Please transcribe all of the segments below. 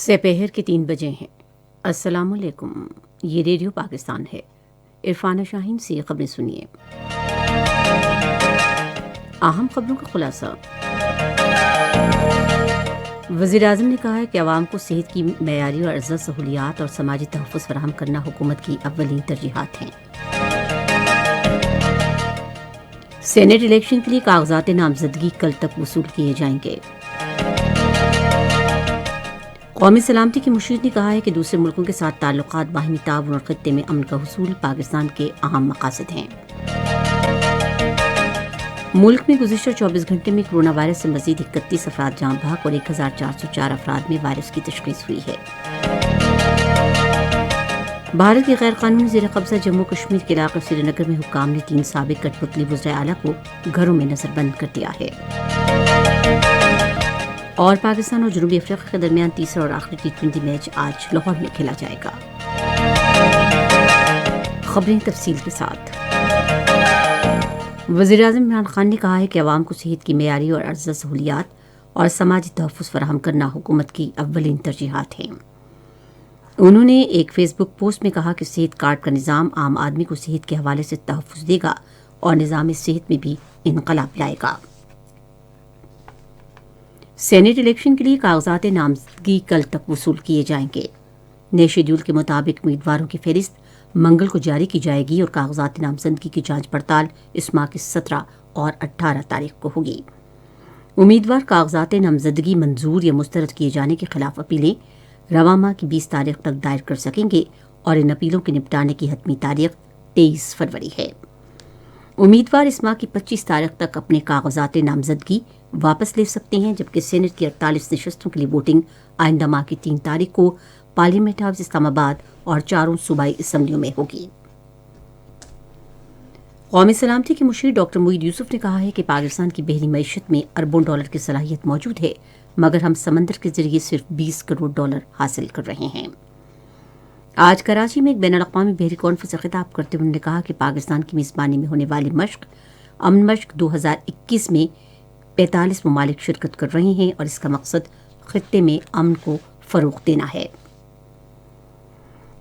سپہر کے 3 بجے ہیں۔ السلام علیکم، یہ ریڈیو پاکستان ہے۔ عرفانہ شاہین سے خبریں سنیے۔ اہم خبروں کا خلاصہ۔ وزیراعظم نے کہا ہے کہ عوام کو صحت کی معیاری اور افضل سہولیات اور سماجی تحفظ فراہم کرنا حکومت کی اولین ترجیحات ہیں۔ سینیٹ الیکشن کے لیے کاغذات نامزدگی کل تک وصول کیے جائیں گے۔ قومی سلامتی کے مشیر نے کہا ہے کہ دوسرے ملکوں کے ساتھ تعلقات باہمی تعاون اور خطے میں امن کا حصول پاکستان کے اہم مقاصد ہیں۔ ملک میں گزشتہ 24 گھنٹے میں کرونا وائرس سے مزید 31 افراد جاں بحق اور 1404 افراد میں وائرس کی تشخیص ہوئی ہے۔ بھارت کے غیر قانونی زیر قبضہ جموں کشمیر کے علاقے سری نگر میں حکام نے 3 سابق کٹ پتلی وزرائے اعلیٰ کو گھروں میں نظر بند کر دیا ہے۔ اور پاکستان اور جنوبی افریقہ کے درمیان تیسرا اور آخری ٹی20 میچ آج لاہور میں کھیلا جائے گا۔ خبریں تفصیل کے ساتھ۔ وزیراعظم عمران خان نے کہا ہے کہ عوام کو صحت کی معیاری اور افضل سہولیات اور سماجی تحفظ فراہم کرنا حکومت کی اولین ترجیحات ہیں۔ انہوں نے ایک فیس بک پوسٹ میں کہا کہ صحت کارڈ کا نظام عام آدمی کو صحت کے حوالے سے تحفظ دے گا اور نظام صحت میں بھی انقلاب لائے گا۔ سینیٹ الیکشن کے لیے کاغذات نامزدگی کل تک وصول کیے جائیں گے۔ نئے شیڈول کے مطابق امیدواروں کی فہرست منگل کو جاری کی جائے گی اور کاغذات نامزدگی کی جانچ پڑتال اس ماہ کی 17 اور 18 تاریخ کو ہوگی۔ امیدوار کاغذات نامزدگی منظور یا مسترد کیے جانے کے خلاف اپیلیں رواں ماہ کی 20 تاریخ تک دائر کر سکیں گے اور ان اپیلوں کے نپٹانے کی حتمی تاریخ 23 فروری ہے۔ امیدوار اس ماہ کی 25 تاریخ تک اپنے کاغذات نامزدگی واپس لے سکتے ہیں، جبکہ سینٹ کی 48 نشستوں کے لیے ووٹنگ آئندہ ماہ کی 3 تاریخ کو پارلیمنٹ ہاؤس اسلام آباد اور 4 صوبائی اسمبلیوں میں ہوگی۔ قومی سلامتی کے مشیر ڈاکٹر معید یوسف نے کہا ہے کہ پاکستان کی بحری معیشت میں اربوں ڈالر کی صلاحیت موجود ہے، مگر ہم سمندر کے ذریعے صرف 20 کروڑ ڈالر حاصل کر رہے ہیں۔ آج کراچی میں ایک بین الاقوامی بحری کانفرنس سے خطاب کرتے ہوئے انہوں نے کہا کہ پاکستان کی میزبانی میں ہونے والی مشق امن مشق 2021 میں 45 ممالک شرکت کر رہے ہیں اور اس کا مقصد خطے میں امن کو فروغ دینا ہے۔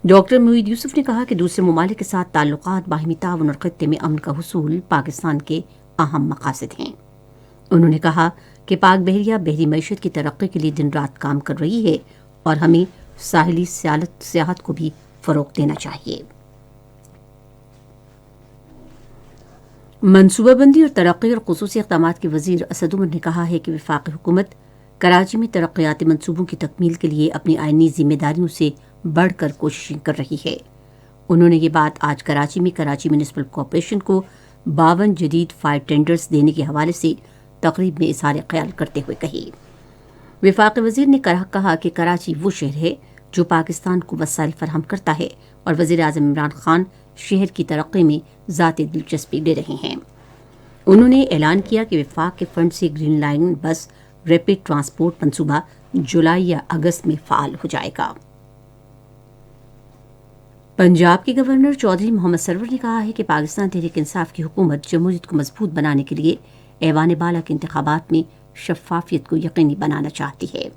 ڈاکٹر معید یوسف نے کہا کہ دوسرے ممالک کے ساتھ تعلقات باہمی تعاون اور خطے میں امن کا حصول پاکستان کے اہم مقاصد ہیں۔ انہوں نے کہا کہ پاک بحریہ بحری معیشت کی ترقی کے لیے دن رات کام کر رہی ہے اور ہمیں ساحلی سیاحت کو بھی فروغ دینا چاہیے۔ منصوبہ بندی اور ترقی اور خصوصی اقدامات کے وزیر اسد عمر نے کہا ہے کہ وفاقی حکومت کراچی میں ترقیاتی منصوبوں کی تکمیل کے لیے اپنی آئینی ذمہ داریوں سے بڑھ کر کوششیں کر رہی ہے۔ انہوں نے یہ بات آج کراچی میں کراچی میونسپل کارپوریشن کو 52 جدید فائر ٹینڈرز دینے کے حوالے سے تقریب میں اظہار خیال کرتے ہوئے کہی۔ وفاقی وزیر نے کہا کہ کراچی وہ شہر ہے جو پاکستان کو وسائل فراہم کرتا ہے اور وزیر اعظم عمران خان شہر کی ترقی میں ذاتی دلچسپی لے رہے ہیں۔ انہوں نے اعلان کیا کہ وفاق کے فنڈ سے green line bus rapid transport منصوبہ جولائی یا اگست میں فعال ہو جائے گا۔ پنجاب کے گورنر چودھری محمد سرور نے کہا ہے کہ پاکستان تحریک انصاف کی حکومت جمہوریت کو مضبوط بنانے کے لیے ایوان بالا کے انتخابات میں شفافیت کو یقینی بنانا چاہتی ہے۔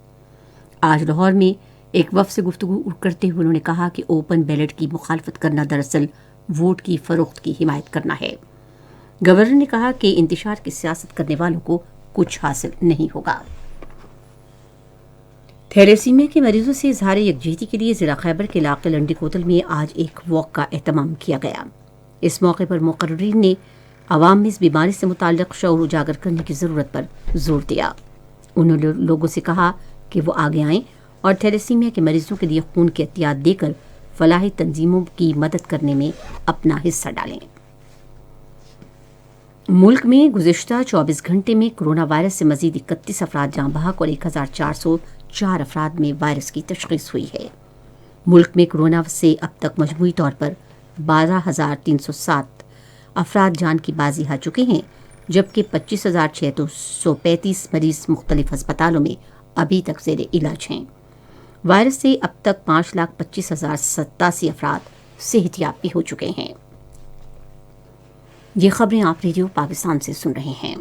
آج لاہور میں ایک وفد سے گفتگو کرتے ہوئے انہوں نے کہا کہ اوپن بیلٹ کی مخالفت کرنا دراصل ووٹ کی فروخت کی حمایت کرنا ہے۔ گورنر نے کہا کہ انتشار کی سیاست کرنے والوں کو کچھ حاصل نہیں ہوگا۔ تھیلیسیمیا کے مریضوں سے اظہار یکجہتی کے لیے ضلع خیبر کے علاقے لنڈی کوتل میں آج ایک واک کا اہتمام کیا گیا۔ اس موقع پر مقررین نے عوام میں اس بیماری سے متعلق شعور اجاگر کرنے کی ضرورت پر زور دیا۔ انہوں نے لوگوں سے کہا کہ وہ آگے آئیں اور تھیلیسیمیا کے مریضوں کے لیے خون کی عطیات دے کر فلاحی تنظیموں کی مدد کرنے میں اپنا حصہ ڈالیں۔ ملک میں گزشتہ 24 گھنٹے میں کرونا وائرس سے مزید 31 افراد جاں بحق اور 1404 افراد میں وائرس کی تشخیص ہوئی ہے۔ ملک میں کرونا سے اب تک مجموعی طور پر 12,307 افراد جان کی بازی ہار چکے ہیں، جبکہ 25,635 مریض مختلف ہسپتالوں میں ابھی تک زیر علاج ہیں۔ وائرس سے اب تک 5,25,087 افراد صحت یاب بھی ہو چکے ہیں۔ یہ خبریں آپ ریڈیو پاکستان سے سن رہے ہیں۔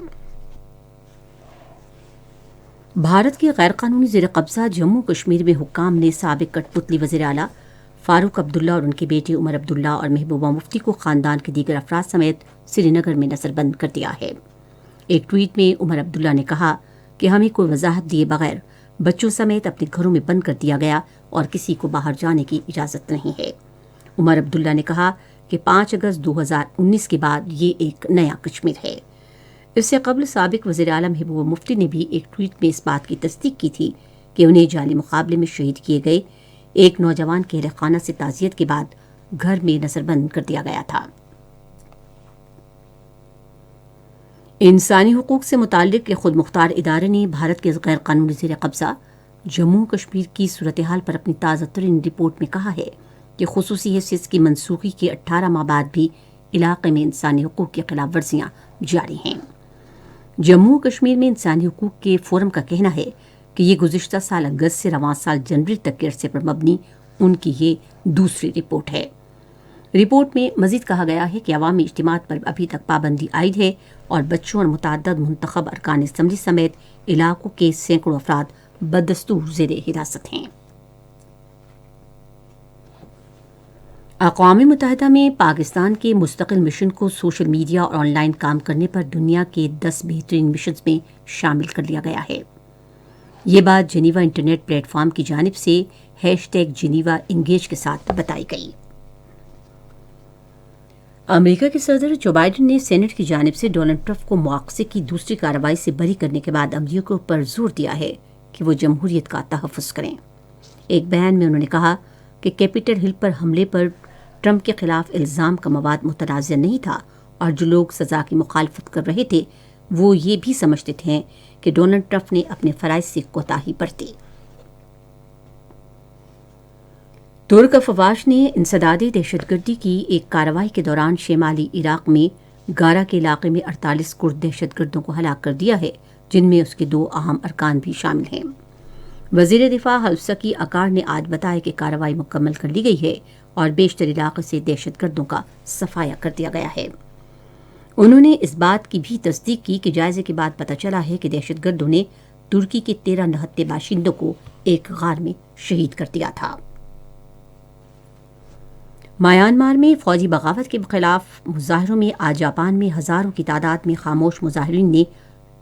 بھارت کے غیر قانونی زیر قبضہ جموں کشمیر میں حکام نے سابق کٹ پتلی وزیر اعلیٰ فاروق عبداللہ اور ان کے بیٹے عمر عبداللہ اور محبوبہ مفتی کو خاندان کے دیگر افراد سمیت سری نگر میں نظر بند کر دیا ہے۔ ایک ٹویٹ میں عمر عبداللہ نے کہا کہ ہمیں کوئی وضاحت دیے بغیر بچوں سمیت اپنے گھروں میں بند کر دیا گیا اور کسی کو باہر جانے کی اجازت نہیں ہے۔ عمر عبداللہ نے کہا کہ 5 اگست 2019 کے بعد یہ ایک نیا کشمیر ہے۔ اس سے قبل سابق وزیر اعلیٰ محبوبہ مفتی نے بھی ایک ٹویٹ میں اس بات کی تصدیق کی تھی کہ انہیں جعلی مقابلے میں شہید کیے گئے ایک نوجوان کے اہل خانہ سے تعزیت کے بعد گھر میں نظر بند کر دیا گیا تھا۔ انسانی حقوق سے متعلق ایک خود مختار ادارے نے بھارت کے غیر قانونی زیر قبضہ جموں کشمیر کی صورتحال پر اپنی تازہ ترین رپورٹ میں کہا ہے کہ خصوصی حیثیت کی منسوخی کے 18 ماہ بعد بھی علاقے میں انسانی حقوق کی خلاف ورزیاں جاری ہیں۔ جموں کشمیر میں انسانی حقوق کے فورم کا کہنا ہے کہ یہ گزشتہ سال اگست سے رواں سال جنوری تک کے عرصے پر مبنی ان کی یہ دوسری رپورٹ ہے۔ رپورٹ میں مزید کہا گیا ہے کہ عوامی اجتماعات پر ابھی تک پابندی عائد ہے اور بچوں اور متعدد منتخب ارکان اسمبلی سمیت علاقوں کے سینکڑوں افراد بدستور زیر حراست ہیں۔ اقوام متحدہ میں پاکستان کے مستقل مشن کو سوشل میڈیا اور آن لائن کام کرنے پر دنیا کے 10 بہترین مشنز میں شامل کر لیا گیا ہے۔ یہ بات جنیوا انٹرنیٹ پلیٹ فارم کی جانب سے #جنیوا انگیج کے ساتھ بتائی گئی۔ امریکہ کے صدر جو بائیڈن نے سینٹ کی جانب سے ڈونلڈ ٹرمپ کو مواخذے کی دوسری کارروائی سے بری کرنے کے بعد امریکیوں پر زور دیا ہے کہ وہ جمہوریت کا تحفظ کریں۔ ایک بیان میں انہوں نے کہا کہ کیپٹل ہل پر حملے پر ٹرمپ کے خلاف الزام کا مواد متنازع نہیں تھا اور جو لوگ سزا کی مخالفت کر رہے تھے وہ یہ بھی سمجھتے تھے کہ ڈونلڈ ٹرمپ نے اپنے فرائض سے کوتاہی برتی۔ ترک افواج نے انسدادی دہشت گردی کی ایک کارروائی کے دوران شمالی عراق میں گارا کے علاقے میں 48 کرد دہشت گردوں کو ہلاک کر دیا ہے، جن میں اس کے 2 اہم ارکان بھی شامل ہیں۔ وزیر دفاع حلفسکی اکار نے آج بتایا کہ کارروائی مکمل کر لی گئی ہے اور بیشتر علاقے سے دہشت گردوں کا صفایا کر دیا گیا ہے۔ انہوں نے اس بات کی بھی تصدیق کی کہ جائزے کے بعد پتہ چلا ہے کہ دہشت گردوں نے ترکی کے 13 نہتے باشندوں کو ایک غار میں شہید کر دیا تھا۔ میانمار میں فوجی بغاوت کے خلاف مظاہروں میں آج جاپان میں ہزاروں کی تعداد میں خاموش مظاہرین نے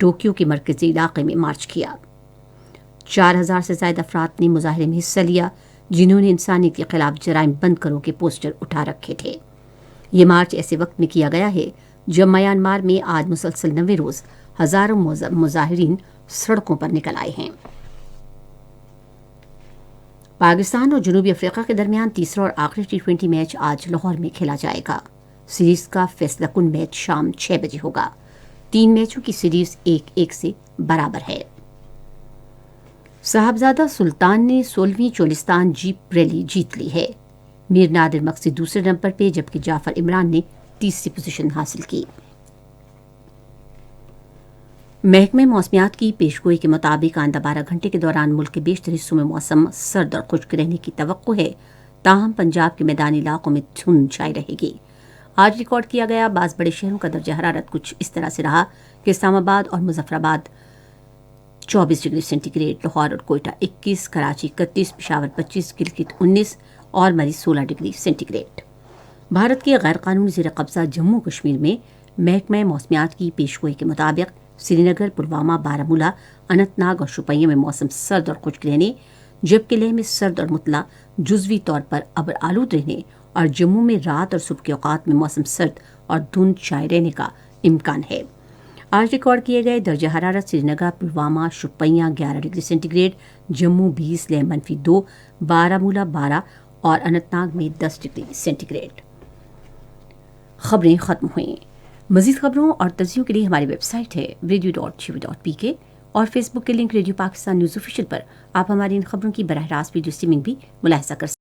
ٹوکیو کے مرکزی علاقے میں مارچ کیا۔ 4000 سے زائد افراد نے مظاہرے میں حصہ لیا جنہوں نے انسانیت کے خلاف جرائم بند کرو کے پوسٹر اٹھا رکھے تھے۔ یہ مارچ ایسے وقت میں کیا گیا ہے جب میانمار میں آج مسلسل 9ویں روز ہزاروں مظاہرین سڑکوں پر نکل آئے ہیں۔ پاکستان اور جنوبی افریقہ کے درمیان تیسرا اور آخری T20 میچ آج لاہور میں کھیلا جائے گا۔ سیریز کا فیصلہ کن میچ شام 6 بجے ہوگا۔ 3 میچوں کی سیریز 1-1 سے برابر ہے۔ صاحبزادہ سلطان نے 16ویں چولستان جیپ ریلی جیت لی ہے۔ میر نادر مقصد دوسرے نمبر پہ جبکہ جعفر عمران نے تیسری پوزیشن حاصل کی۔ محکمہ موسمیات کی پیشگوئی کے مطابق آئندہ 12 گھنٹے کے دوران ملک کے بیشتر حصوں میں موسم سرد اور خشک رہنے کی توقع ہے، تاہم پنجاب کے میدانی علاقوں میں دھند چھائی رہے گی۔ آج ریکارڈ کیا گیا بعض بڑے شہروں کا درجہ حرارت کچھ اس طرح سے رہا کہ اسلام آباد اور مظفر آباد 24 ڈگری سینٹی گریڈ، لاہور اور کوئٹہ 21، کراچی 31، پشاور 25، گلگت 19 اور مری 16 ڈگری سینٹی گریڈ۔ بھارت کے غیر قانونی زیر قبضہ جموں کشمیر میں محکمہ موسمیات کی پیشگوئی کے مطابق سری نگر، پلوامہ، بارہمولہ، اننت ناگ اور شوپیاں میں موسم سرد اور خشک رہنے، جبکہ لیہ میں سرد اور مطلع جزوی طور پر ابر آلود رہنے اور جموں میں رات اور صبح کے اوقات میں موسم سرد اور دھند چھائے رہنے کا امکان ہے۔ آج ریکارڈ کیے گئے درجہ حرارت Srinagar, Pulwama, Shopian 11 degree centigrade, Jammu 20، Leh -2، Baramulla 12 اور اننت ناگ میں 10 ڈگری سینٹی گریڈ۔ خبریں ختم ہوئیں۔ مزید خبروں اور تجزیوں کے لیے ہماری ویب سائٹ ہے radio.gv.pk اور فیس بک کے link radio Pakistan news official پر آپ ہماری ان خبروں کی براہ راست ویڈیو اسٹریمنگ بھی ملاحظہ کر سکتے ہیں۔